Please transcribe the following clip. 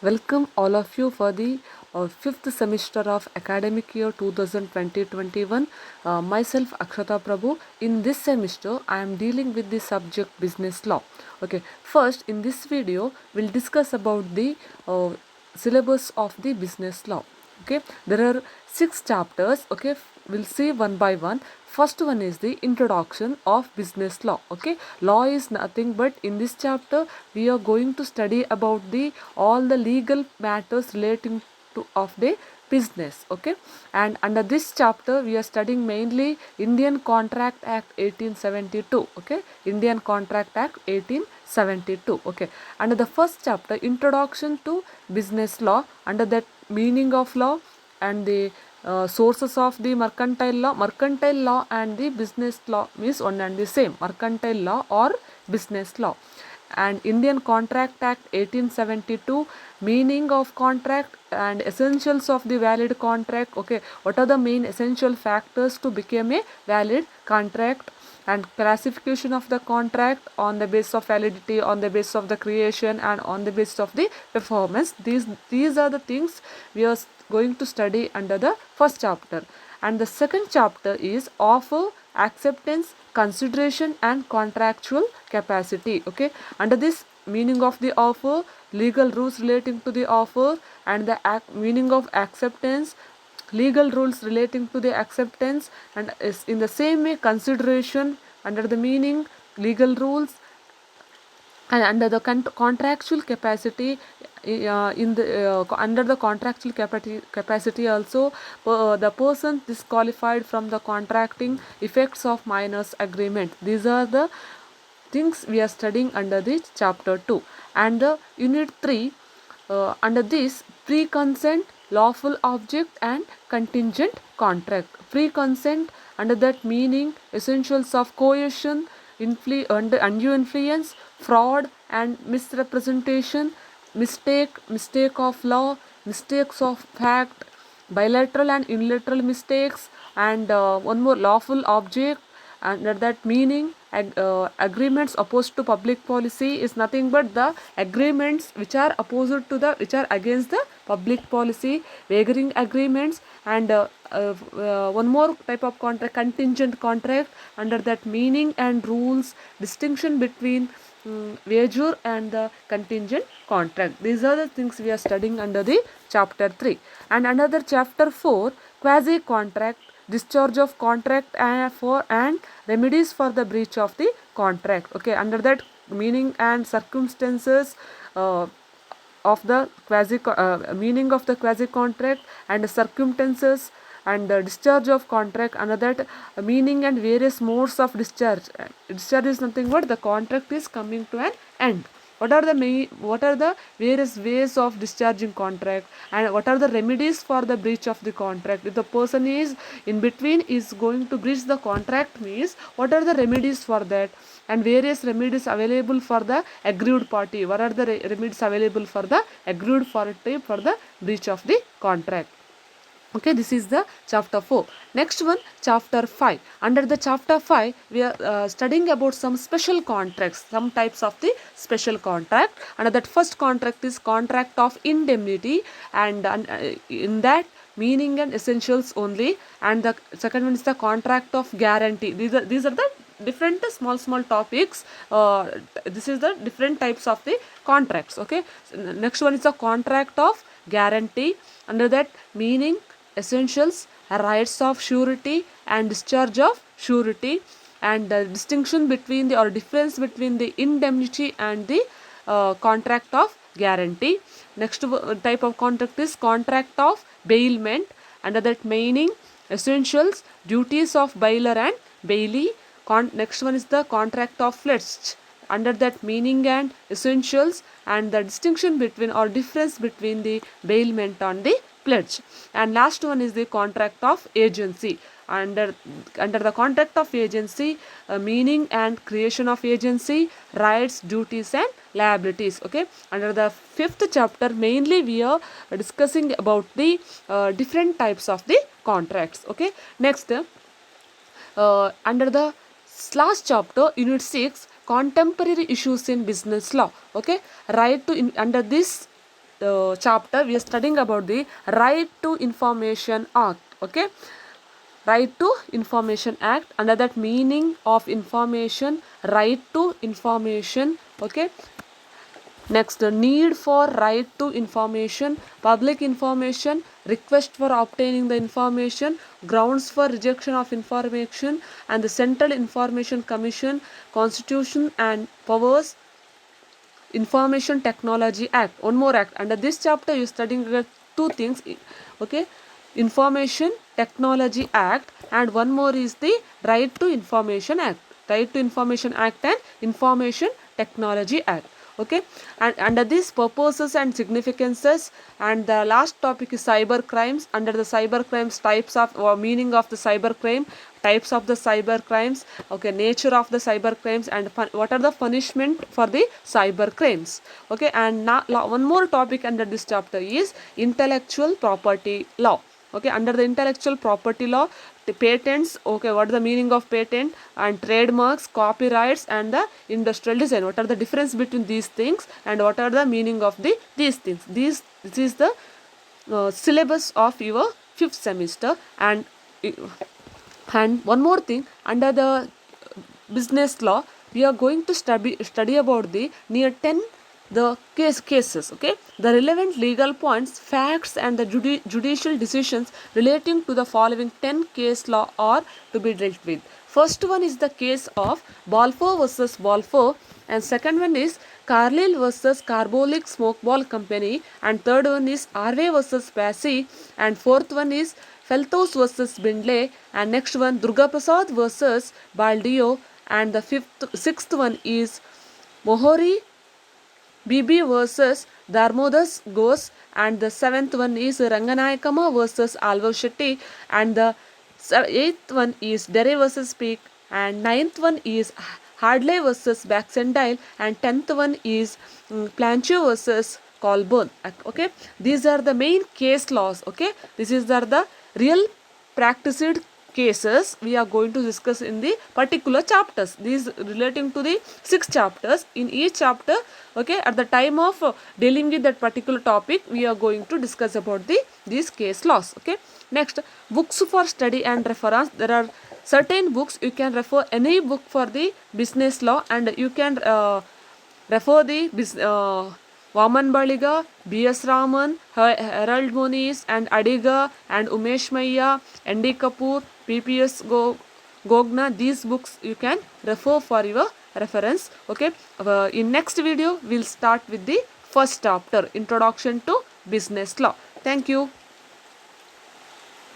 Welcome all of you for the fifth semester of academic year 2020-21. Myself Akshata Prabhu. In this semester, I am dealing with the subject business law. Okay, first in this video, we'll discuss about the syllabus of the business law. Okay, there are 6 chapters. Okay, we'll see one by one. First one is the introduction of business law. Okay, law is nothing but in this chapter we are going to study about the all the legal matters relating to of the business. Okay, and under this chapter we are studying mainly Indian Contract Act 1872. Okay, Indian Contract Act 1872. Okay, under the first chapter, introduction to business law, under that meaning of law and the sources of the mercantile law and the business law is one and the same, mercantile law or business law. And Indian Contract Act 1872, meaning of contract and essentials of the valid contract. Okay, what are the main essential factors to become a valid contract, and classification of the contract on the basis of validity, on the basis of the creation, and on the basis of the performance. These are the things we are going to study under the first chapter. And the second chapter is offer, acceptance, consideration, and contractual capacity. Okay, under this meaning of the offer, legal rules relating to the offer, and the meaning of acceptance, legal rules relating to the acceptance, and is in the same way consideration under the meaning, legal rules, and under the contractual capacity. In the under the contractual capacity also, the person disqualified from the contracting effects of minors agreement. These are the things we are studying under the chapter 2. And the unit 3, under this, pre-consent, lawful object, and contingent contract. Pre-consent, under that meaning, essentials of coercion, undue influence, fraud and misrepresentation, mistake of law, mistakes of fact, bilateral and unilateral mistakes, and one more, lawful object. Under that meaning, agreements opposed to public policy is nothing but the agreements which are opposed to the, which are against the public policy, wagering agreements. And one more type of contract, contingent contract. Under that meaning and rules, distinction between wager and the contingent contract. These are the things we are studying under the chapter 3. And another chapter 4, quasi contract, discharge of contract and remedies for the breach of the contract. Okay, under that meaning and circumstances of the meaning of the quasi contract and the circumstances and the discharge of contract. Under that meaning and various modes of discharge. Discharge is nothing but the contract is coming to an end. What are the various ways of discharging contract, and what are the remedies for the breach of the contract? If the person is in between is going to breach the contract, means what are the remedies for that, and various remedies available for the aggrieved party. What are the remedies available for the aggrieved party for the breach of the contract? Okay, this is the chapter 4. Next one, chapter 5. Under the chapter 5, we are studying about some special contracts, some types of the special contract. Under that first contract is contract of indemnity, and in that meaning and essentials only. And the second one is the contract of guarantee. These are the different small topics. This is the different types of the contracts. Okay, next one is the contract of guarantee. Under that meaning, essentials, rights of surety and discharge of surety, and the distinction between the or difference between the indemnity and the contract of guarantee. Next type of contract is contract of bailment. Under that meaning, essentials, duties of bailer and bailee. Next one is the contract of pledge. Under that meaning and essentials, and the distinction between or difference between the bailment and the pledge. And last one is the contract of agency. Under the contract of agency, meaning and creation of agency, rights, duties and liabilities. Okay, under the fifth chapter, mainly we are discussing about the different types of the contracts. Okay, next under the last chapter, unit 6, contemporary issues in business law. Okay, right to under this chapter we are studying about the Right to Information Act. Okay, Right to Information Act, under that meaning of information, right to information. Okay, next, the need for right to information, public information, request for obtaining the information, grounds for rejection of information, and the Central Information Commission, Constitution and powers, Information Technology Act. One more act. Under this chapter, you studying two things. Okay, Information Technology Act, and one more is the Right to Information Act. Right to Information Act and Information Technology Act. Okay, and under these purposes and significances, and the last topic is cyber crimes. Under the cyber crimes, types of or meaning of the cyber crime, types of the cyber crimes, okay, nature of the cyber crimes, and what are the punishment for the cyber crimes. Okay, and now one more topic under this chapter is intellectual property law. Okay, under the intellectual property law, the patents, okay, what is the meaning of patent, and trademarks, copyrights, and the industrial design, what are the difference between these things, and what are the meaning of these things. This is the syllabus of your 5th semester. And one more thing, under the business law, we are going to study about the near 10 the cases. Okay, the relevant legal points, facts, and the judicial decisions relating to the following 10 case law are to be dealt with. First one is the case of Balfour versus Balfour, and second one is Carlyle versus Carbolic Smoke Ball Company, and third one is Harvey versus Passy, and fourth one is Feltos versus Bindley, and next one Durga Prasad versus Baldio, and the sixth one is Mohori BB versus Dharmodas Ghosh, and the seventh one is Ranganayakama versus Alvar Shetty, and the eighth one is Derry versus Peak, and ninth one is Hardley versus Baxendale, and 10th one is Plancho versus Colburn. Okay, these are the main case laws. Okay, these are the real practiced cases we are going to discuss in the particular chapters. These relating to the 6 chapters. In each chapter, okay, at the time of dealing with that particular topic, we are going to discuss about these case laws. Okay, next, books for study and reference. There are certain books you can refer any book for the business law, and you can refer the Vaman Baliga, B.S. Raman, Harold Moniz, and Adiga, and Umesh Maya, N.D. Kapoor, P.P.S. Gogna. These books you can refer for your reference. Okay, in next video we'll start with the first chapter, Introduction to Business Law. Thank you.